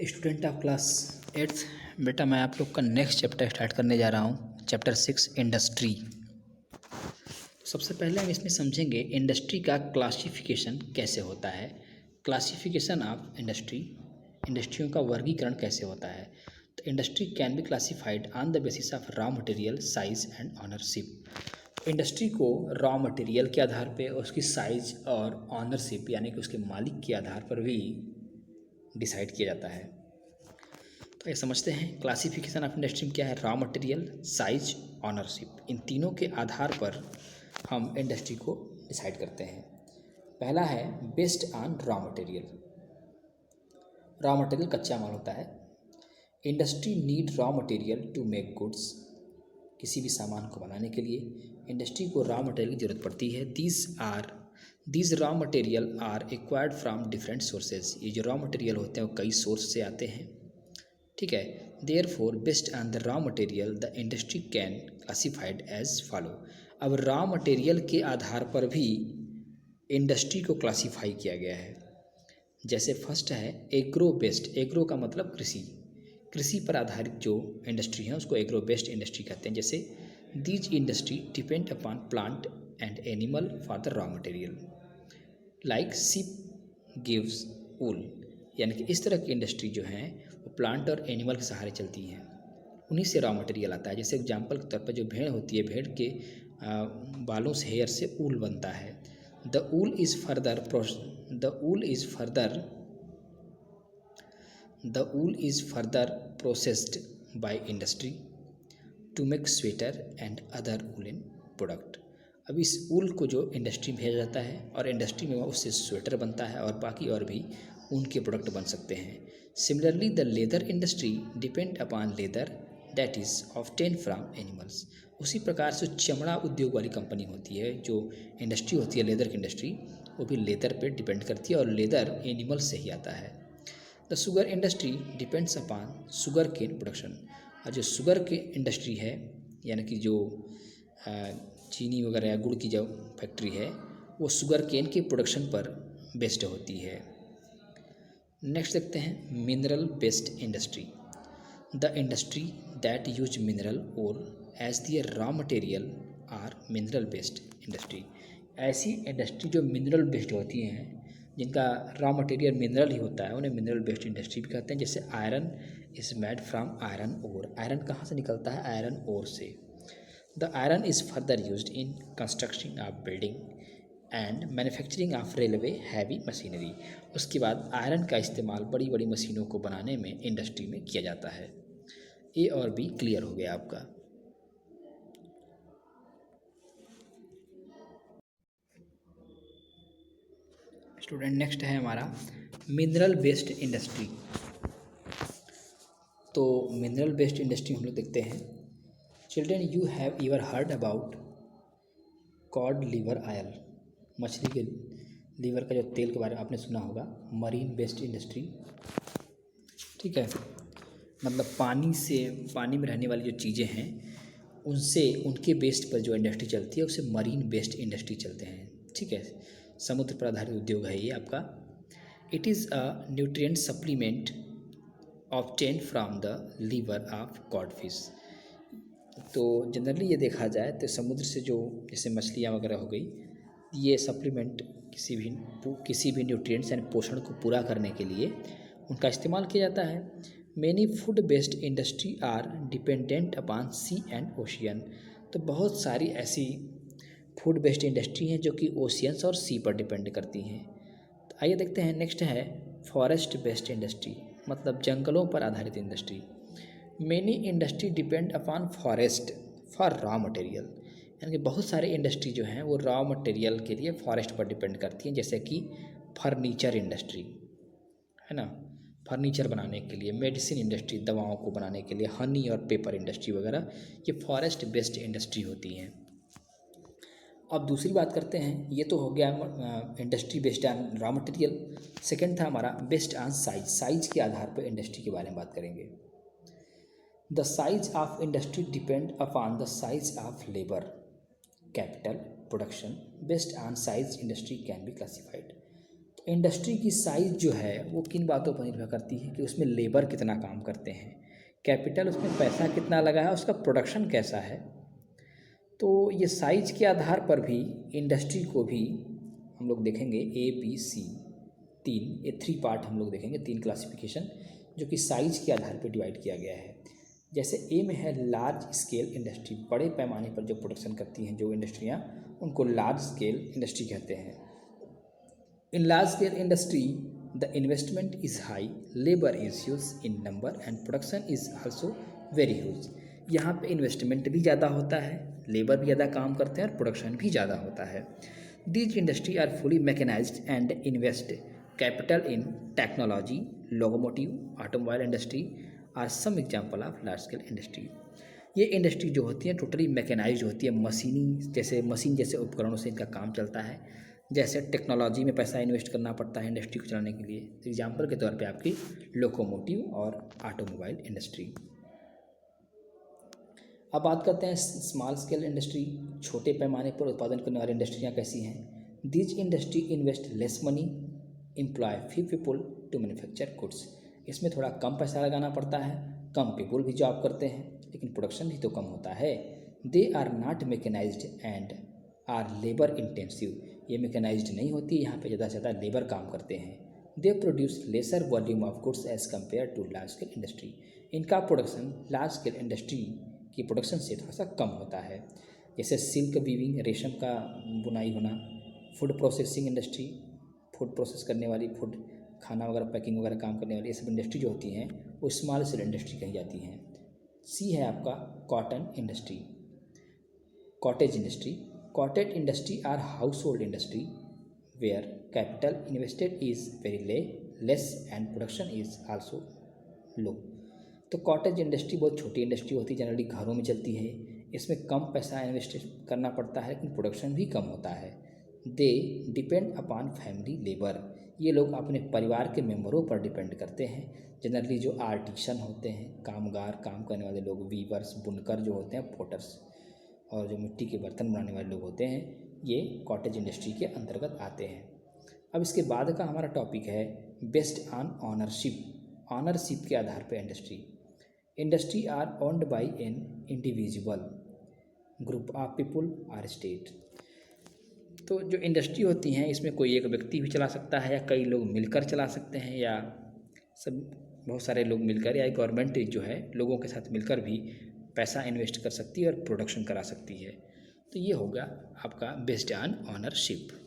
Student of class 8th। बेटा मैं आप लोग का नेक्स्ट चैप्टर स्टार्ट करने जा रहा हूँ, चैप्टर 6 इंडस्ट्री। सबसे पहले हम इसमें समझेंगे इंडस्ट्री का क्लासिफिकेशन कैसे होता है। क्लासिफिकेशन ऑफ इंडस्ट्री, इंडस्ट्रियों का वर्गीकरण कैसे होता है। तो industry can be classified on the basis of raw material, size and ownership. Industry को रॉ मटेरियल के आधार पे, उसकी साइज और ऑनरशिप यानी कि उसके मालिक के आधार पर भी डिसाइड किया जाता है। तो ये समझते हैं क्लासिफिकेशन ऑफ इंडस्ट्री में क्या है। रॉ मटेरियल, साइज, ऑनरशिप, इन तीनों के आधार पर हम इंडस्ट्री को डिसाइड करते हैं। पहला है based on raw material. Raw material कच्चा माल होता है। Industry need raw material to make goods. किसी भी सामान को बनाने के लिए इंडस्ट्री को रॉ मटेरियल की जरूरत पड़ती है। These raw material are acquired from different sources. ये जो रॉ मटेरियल होते हैं वो कई सोर्स से आते हैं, ठीक है। Therefore based on the raw material the industry can classified as follow. अब रॉ मटेरियल के आधार पर भी इंडस्ट्री को क्लासिफाई किया गया है। जैसे फर्स्ट है एग्रो बेस्ड। एग्रो का मतलब कृषि पर आधारित जो इंडस्ट्री है उसको एग्रो बेस्ड इंडस्ट्री कहते हैं। जैसे these industry depend upon plant and animal for the raw material, like sheep gives wool. यानी कि इस तरह की इंडस्ट्री जो है वो प्लांट और एनिमल के सहारे चलती हैं, उन्हीं से रॉ मटेरियल आता है। जैसे एग्जांपल के तौर पर जो भेड़ होती है, भेड़ के बालों से, हेयर से ऊल बनता है। The wool is further processed by industry to make sweater and other woollen product. अब इस ऊल को जो इंडस्ट्री में भेजा जाता है और इंडस्ट्री में उससे स्वेटर बनता है और बाकी और भी ऊन के प्रोडक्ट बन सकते हैं। Similarly the leather industry depend upon leather that is obtain from animals. उसी प्रकार से चमड़ा उद्योग वाली कंपनी होती है, जो इंडस्ट्री होती है लेदर की इंडस्ट्री, वो भी लेदर पे डिपेंड करती है और लेदर एनिमल से ही आता है। The sugar industry depends upon sugar cane production. और जो शुगर की इंडस्ट्री है यानी कि जो चीनी वगैरह या गुड़ की जो फैक्ट्री है वो शुगर केन के प्रोडक्शन पर बेस्ड होती है। नेक्स्ट देखते हैं mineral based industry. The industry that use mineral और as their raw material are mineral based industry. ऐसी इंडस्ट्री जो मिनरल बेस्ड होती हैं, जिनका रॉ मटेरियल मिनरल ही होता है, उन्हें मिनरल बेस्ड इंडस्ट्री भी कहते हैं। जैसे iron is made from iron ore. Iron कहाँ से निकलता है? आयरन ओर से। The iron is further used in construction of building and manufacturing of railway heavy machinery. उसके बाद आयरन का इस्तेमाल बड़ी बड़ी मशीनों को बनाने में इंडस्ट्री में किया जाता है। ए और बी क्लियर हो गया आपका। स्टूडेंट नेक्स्ट है हमारा मिनरल बेस्ड इंडस्ट्री। तो मिनरल बेस्ड इंडस्ट्री हम लोग देखते हैं। Children you have ever heard about cod liver oil. मछली के लीवर का जो तेल के बारे में आपने सुना होगा। मरीन बेस्ड इंडस्ट्री, ठीक है, मतलब पानी में रहने वाली जो चीज़ें हैं उनसे, उनके बेस्ड पर जो इंडस्ट्री चलती है उसे मरीन बेस्ड इंडस्ट्री चलते हैं, ठीक है। समुद्र पर आधारित उद्योग है ये आपका। It is a nutrient supplement obtain from the liver of cod fish. तो जनरली ये देखा जाए तो समुद्र से जो जैसे मछलियाँ वगैरह हो गई, ये सप्लीमेंट किसी भी न्यूट्रिएंट्स यानी पोषण को पूरा करने के लिए उनका इस्तेमाल किया जाता है। Many food based industry are dependent upon sea and ocean. तो बहुत सारी ऐसी फूड बेस्ड इंडस्ट्री हैं जो कि ओशियंस और सी पर डिपेंड करती हैं। तो आइए देखते हैं। नेक्स्ट है फॉरेस्ट बेस्ड इंडस्ट्री, मतलब जंगलों पर आधारित industry. Many industry depend upon forest for raw material. यानी कि बहुत सारे इंडस्ट्री जो हैं वो रॉ मटेरियल के लिए फॉरेस्ट पर डिपेंड करती हैं। जैसे कि फर्नीचर इंडस्ट्री है ना, फर्नीचर बनाने के लिए, मेडिसिन इंडस्ट्री दवाओं को बनाने के लिए, हनी और पेपर इंडस्ट्री वगैरह, ये फॉरेस्ट बेस्ड इंडस्ट्री होती हैं। अब दूसरी बात करते हैं। ये तो हो गया industry based on raw material. Second था हमारा बेस्ड ऑन साइज। साइज के आधार पर इंडस्ट्री के बारे में बात करेंगे। The size of industry depend upon the size of labour capital production. Based on size industry can be classified. Industry की साइज़ जो है वो किन बातों पर निर्भर करती है कि उसमें लेबर कितना काम करते हैं, कैपिटल उसमें पैसा कितना लगा है, उसका प्रोडक्शन कैसा है। तो ये साइज़ के आधार पर भी इंडस्ट्री को भी हम लोग देखेंगे ABC, तीन, ये 3 पार्ट हम लोग देखेंगे, 3 क्लासिफिकेशन जो कि साइज़ के आधार पर डिवाइड किया गया है। जैसे ए में है लार्ज स्केल इंडस्ट्री, बड़े पैमाने पर जो प्रोडक्शन करती हैं जो इंडस्ट्रियाँ, उनको लार्ज स्केल इंडस्ट्री कहते हैं। In large scale industry, the investment is high, labor is huge in number and production is also very huge. यहाँ पे इन्वेस्टमेंट भी ज़्यादा होता है, लेबर भी ज़्यादा काम करते हैं और प्रोडक्शन भी ज़्यादा होता है। These industry are fully mechanized and invest capital in technology, locomotive, automobile industry are some example of large scale industry. ये इंडस्ट्री जो होती है टोटली मैकेनाइज्ड होती है, मशीन जैसे उपकरणों से इनका काम चलता है। जैसे टेक्नोलॉजी में पैसा इन्वेस्ट करना पड़ता है इंडस्ट्री को चलाने के लिए। एग्जाम्पल के तौर पे आपकी लोकोमोटिव और ऑटोमोबाइल इंडस्ट्री। अब बात करते हैं स्मॉल स्केल इंडस्ट्री, छोटे पैमाने पर उत्पादन करने वाली इंडस्ट्रियाँ कैसी हैं। These industry invest less money, employ few people to manufacture goods. इसमें थोड़ा कम पैसा लगाना पड़ता है, कम पीपल भी जॉब करते हैं, लेकिन प्रोडक्शन भी तो कम होता है। They are not mechanised and are labour intensive. ये मैकेनाइज्ड नहीं होती, यहाँ पे ज़्यादा से ज़्यादा लेबर काम करते हैं। They produce lesser volume of goods as compare to large scale industry. इनका प्रोडक्शन लार्ज स्केल इंडस्ट्री की प्रोडक्शन से थोड़ा सा कम होता है। जैसे सिल्क वीविंग, रेशम का बुनाई होना, food processing industry, food process करने वाली, फूड खाना वगैरह पैकिंग वगैरह काम करने वाली, ये सब इंडस्ट्री जो होती हैं वो स्मॉल स्केल इंडस्ट्री कही जाती हैं। सी है आपका cotton industry, cottage industry. Cottage industry are household industry where capital invested is very less and production is also low. तो कॉटेज इंडस्ट्री बहुत छोटी इंडस्ट्री होती है, जनरली घरों में चलती है। इसमें कम पैसा इन्वेस्ट करना पड़ता है लेकिन प्रोडक्शन भी कम होता है। They depend upon family labour. ये लोग अपने परिवार के मेंबरों पर डिपेंड करते हैं। जनरली जो आर्टिसन होते हैं, कामगार, काम करने वाले लोग, वीवर्स, बुनकर जो होते हैं, पोटर्स, और जो मिट्टी के बर्तन बनाने वाले लोग होते हैं, ये कॉटेज इंडस्ट्री के अंतर्गत आते हैं। अब इसके बाद का हमारा टॉपिक है बेस्ड ऑन ऑनरशिप। ऑनरशिप के आधार पर industry are owned by an individual, group of people or state. तो जो इंडस्ट्री होती हैं इसमें कोई एक व्यक्ति भी चला सकता है या कई लोग मिलकर चला सकते हैं, या सब बहुत सारे लोग मिलकर, या गवर्नमेंट जो है लोगों के साथ मिलकर भी पैसा इन्वेस्ट कर सकती है और प्रोडक्शन करा सकती है। तो ये होगा आपका बेस्ड ऑन ऑनरशिप।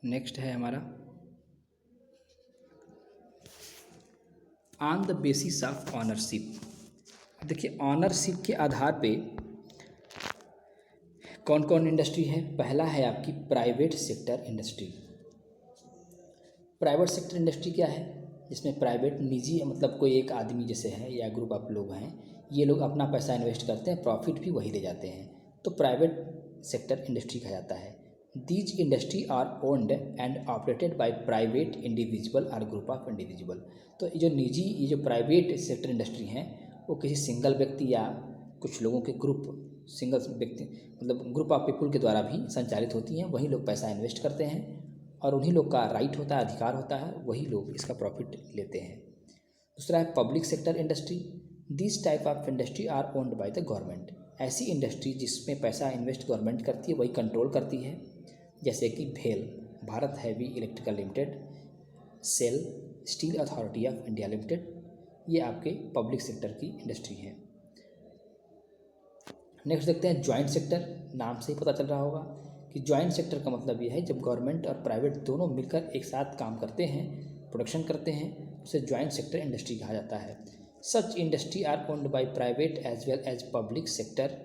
नेक्स्ट है हमारा on the basis of ownership. देखिए ऑनरशिप के आधार पे कौन कौन इंडस्ट्री है। पहला है आपकी private sector industry. Private sector industry क्या है, जिसमें प्राइवेट निजी मतलब कोई एक आदमी जैसे है या ग्रुप ऑफ लोग हैं, ये लोग अपना पैसा इन्वेस्ट करते हैं, प्रॉफिट भी वही ले जाते हैं, तो प्राइवेट सेक्टर इंडस्ट्री कहा जाता है। These industry are owned and operated by private individual और ग्रुप ऑफ इंडिविजुअल। तो ये जो प्राइवेट सेक्टर इंडस्ट्री हैं वो किसी सिंगल व्यक्ति या कुछ लोगों के ग्रुप, सिंगल व्यक्ति मतलब ग्रुप ऑफ पीपल के द्वारा भी संचालित होती हैं। वही लोग पैसा इन्वेस्ट करते हैं और उन्हीं लोग का राइट होता है, अधिकार होता है, वही लोग इसका प्रॉफिट लेते हैं। दूसरा है public sector industry. This type of industry are owned by the government. ऐसी इंडस्ट्री जिसमें पैसा इन्वेस्ट गवर्नमेंट करती है वही कंट्रोल करती है, जैसे कि भेल, Bharat heavy electrical limited, SAIL, steel authority of India limited, ये आपके पब्लिक सेक्टर की इंडस्ट्री है। नेक्स्ट देखते हैं ज्वाइंट सेक्टर। नाम से ही पता चल रहा होगा कि ज्वाइंट सेक्टर का मतलब ये है जब गवर्नमेंट और प्राइवेट दोनों मिलकर एक साथ काम करते हैं, प्रोडक्शन करते हैं, उसे ज्वाइंट सेक्टर इंडस्ट्री कहा जाता है। Such industry are owned by private as well as public sector.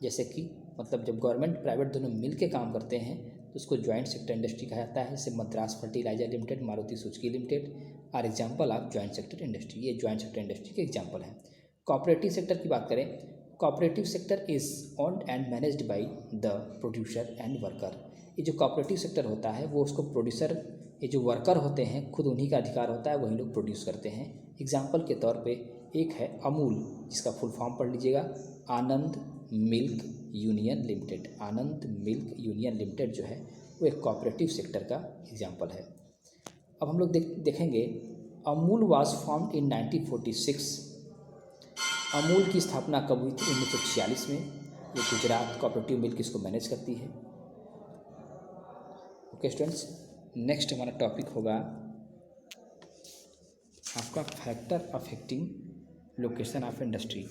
जैसे कि मतलब जब गवर्नमेंट प्राइवेट दोनों मिल के काम करते हैं तो उसको ज्वाइंट सेक्टर इंडस्ट्री कहा जाता है। जैसे Madras fertilizer limited, Maruti Suzuki limited are example of joint sector industry. ये ज्वाइंट सेक्टर इंडस्ट्री के एग्जाम्पल हैं। कॉपरेटिव सेक्टर की बात करें, cooperative sector is owned and managed by the producer and worker. ये जो कॉपरेटिव सेक्टर होता है वो उसको प्रोड्यूसर, ये जो वर्कर होते हैं खुद उन्हीं का अधिकार होता है, वही लोग प्रोड्यूस करते हैं। एग्जाम्पल के तौर पे एक है अमूल, जिसका फुल फॉर्म पढ़ लीजिएगा, आनंद मिल्क यूनियन लिमिटेड। आनंद मिल्क यूनियन लिमिटेड जो है वो एक कॉपरेटिव सेक्टर का एग्जाम्पल है। अब हम लोग देखेंगे Amul was formed in 1946। Amul की स्थापना कब हुई थी? 1946 में। ये गुजरात कॉपरेटिव मिल्क इसको मैनेज करती है। ओके स्टूडेंट्स, नेक्स्ट हमारा टॉपिक होगा आपका factor affecting location of industry.